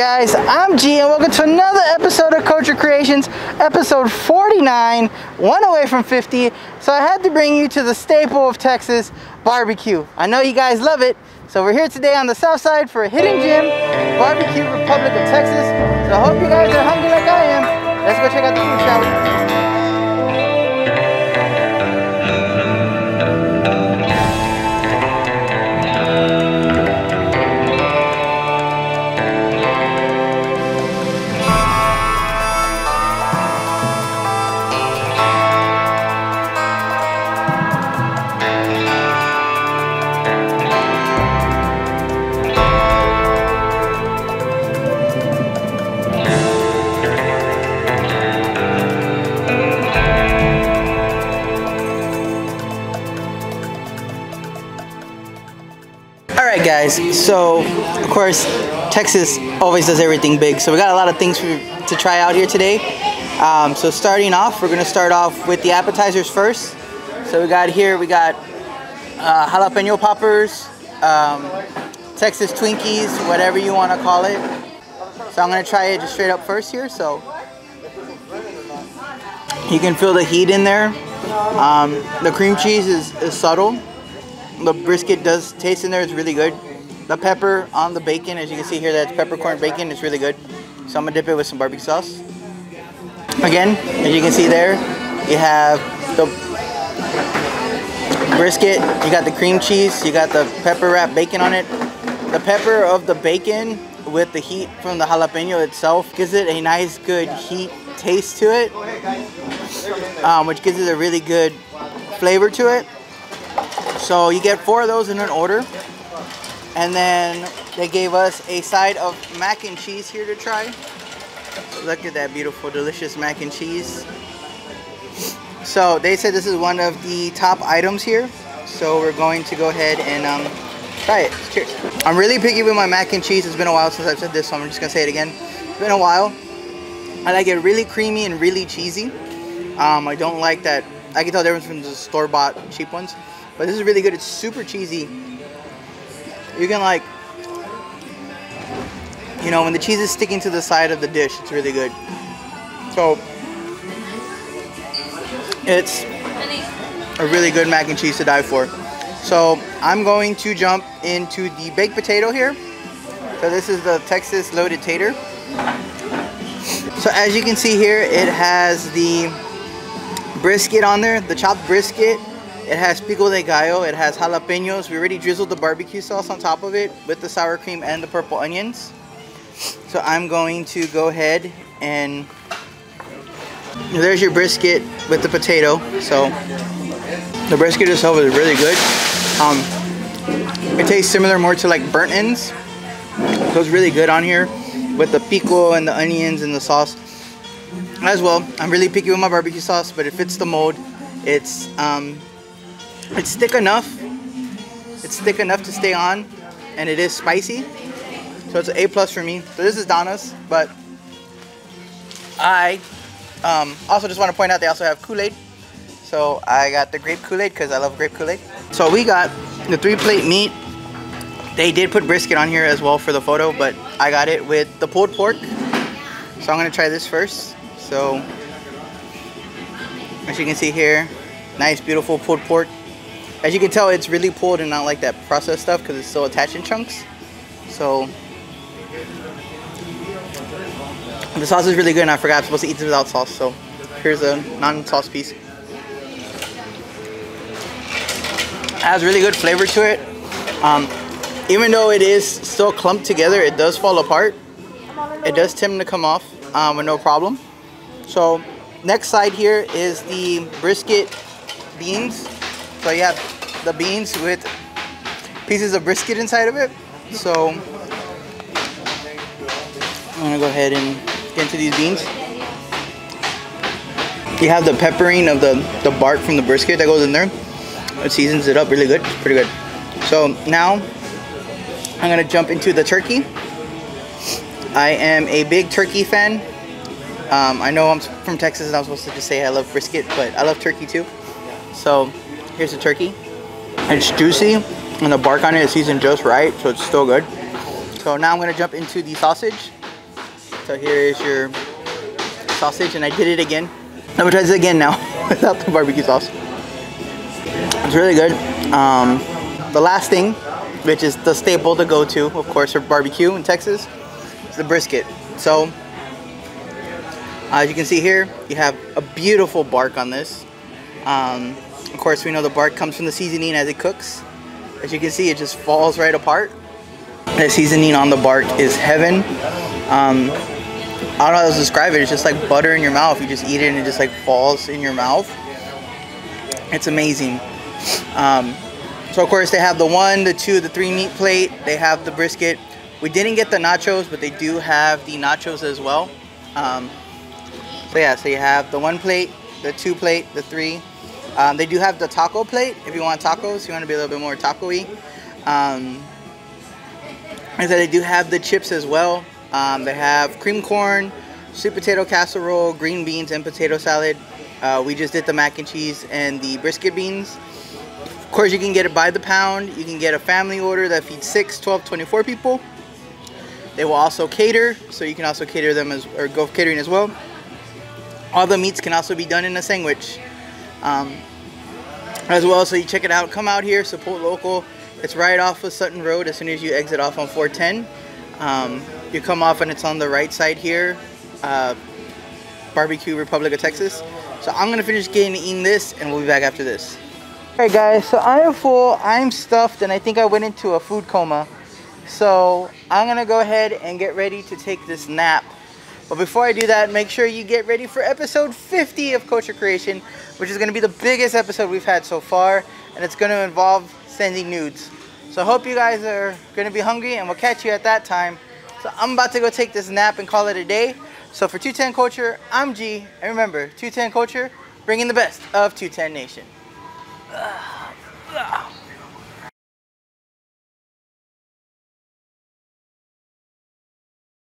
guys, I'm G and welcome to another episode of Culture Creations, episode 49, one away from 50. So I had to bring you to the staple of Texas, barbecue. I know you guys love it, so we're here today on the south side for a hidden gem, Barbecue Republic of Texas. So I hope you guys are hungry like I am. Let's go check out the food, shall we? Alright guys, so of course Texas always does everything big, so we got a lot of things to try out here today. So starting off, we're going to start off with the appetizers first. So we got jalapeno poppers, Texas Twinkies, whatever you want to call it. So I'm going to try it just straight up first here, so you can feel the heat in there. The cream cheese is subtle. The brisket does taste in there, it's really good. The pepper on the bacon, as you can see here, that's peppercorn bacon, it's really good. So I'm gonna dip it with some barbecue sauce. Again, as you can see there, you have the brisket, you got the cream cheese, you got the pepper wrapped bacon on it. The pepper of the bacon with the heat from the jalapeno itself gives it a nice good heat taste to it, which gives it a really good flavor to it. So you get 4 of those in an order, and then they gave us a side of mac and cheese here to try. Look at that beautiful, delicious mac and cheese. So they said this is one of the top items here, so we're going to go ahead and try it. Cheers. I'm really picky with my mac and cheese. It's been a while since I've said this, so I'm just gonna say it again. It's been a while. I like it really creamy and really cheesy. I don't like that. I can tell the difference from the store-bought cheap ones. But this is really good. It's super cheesy. You can when the cheese is sticking to the side of the dish, it's really good. So it's a really good mac and cheese to die for. So I'm going to jump into the baked potato here. So this is the Texas loaded tater. So as you can see here, it has the brisket on there, the chopped brisket. It has pico de gallo, it has jalapenos. We already drizzled the barbecue sauce on top of it with the sour cream and the purple onions. So I'm going to go ahead and there's your brisket with the potato. So the brisket itself is really good. It tastes similar more to like burnt ends. So it's really good on here with the pico and the onions and the sauce as well. I'm really picky with my barbecue sauce, but it fits the mold. It's thick enough. It's thick enough to stay on, and it is spicy. So it's an A+ for me. So this is Donna's, but I also just want to point out they also have Kool-Aid. So I got the grape Kool-Aid because I love grape Kool-Aid. So we got the 3-plate meat. They did put brisket on here as well for the photo, but I got it with the pulled pork. So I'm going to try this first. So as you can see here, nice beautiful pulled pork. As you can tell, it's really pulled and not like that processed stuff because it's still attached in chunks. So the sauce is really good, and I forgot I'm supposed to eat this without sauce. So here's a non-sauce piece. It has really good flavor to it. Even though it is still clumped together, it does fall apart. It does tend to come off with no problem. So next side here is the brisket beans. So you have the beans with pieces of brisket inside of it. So I'm gonna go ahead and get into these beans. You have the peppering of the bark from the brisket that goes in there. It seasons it up really good. It's pretty good. So now I'm gonna jump into the turkey. I am a big turkey fan. I know I'm from Texas and I'm supposed to just say I love brisket, but I love turkey too. So here's the turkey. It's juicy and the bark on it is seasoned just right, so it's still good. So now I'm going to jump into the sausage. So here is your sausage, and I did it again. I'm gonna try this again now without the barbecue sauce. It's really good. The last thing, which is the staple to go to, of course, for barbecue in Texas, is the brisket. So, as you can see here, you have a beautiful bark on this. Of course, we know the bark comes from the seasoning as it cooks. As you can see, it just falls right apart. The seasoning on the bark is heaven. I don't know how to describe it. It's just like butter in your mouth. You just eat it and it just like falls in your mouth. It's amazing. So of course they have the 1, the 2, the 3 meat plate. They have the brisket. We didn't get the nachos, but they do have the nachos as well. So yeah, so you have the 1 plate, the 2 plate, the 3. They do have the taco plate if you want tacos. You want to be a little bit more taco-y. And so they do have the chips as well. They have cream corn, sweet potato casserole, green beans, and potato salad. We just did the mac and cheese and the brisket beans. Of course, you can get it by the pound. You can get a family order that feeds 6, 12, 24 people. They will also cater, so you can also cater them or go catering as well. All the meats can also be done in a sandwich as well. So you check it out. Come out here, support local. It's right off of Sutton Road as soon as you exit off on 410. You come off and it's on the right side here, Barbecue Republic of Texas. So I'm gonna finish eating this and we'll be back after this. Alright guys, so I am full, I'm stuffed, and I think I went into a food coma. So I'm gonna go ahead and get ready to take this nap. But before I do that, make sure you get ready for episode 50 of Kosher Creation, which is gonna be the biggest episode we've had so far, and it's gonna involve sending nudes. So I hope you guys are gonna be hungry, and we'll catch you at that time. So I'm about to go take this nap and call it a day. So for 210 Culture, I'm G. And remember, 210 Culture, bringing the best of 210 Nation.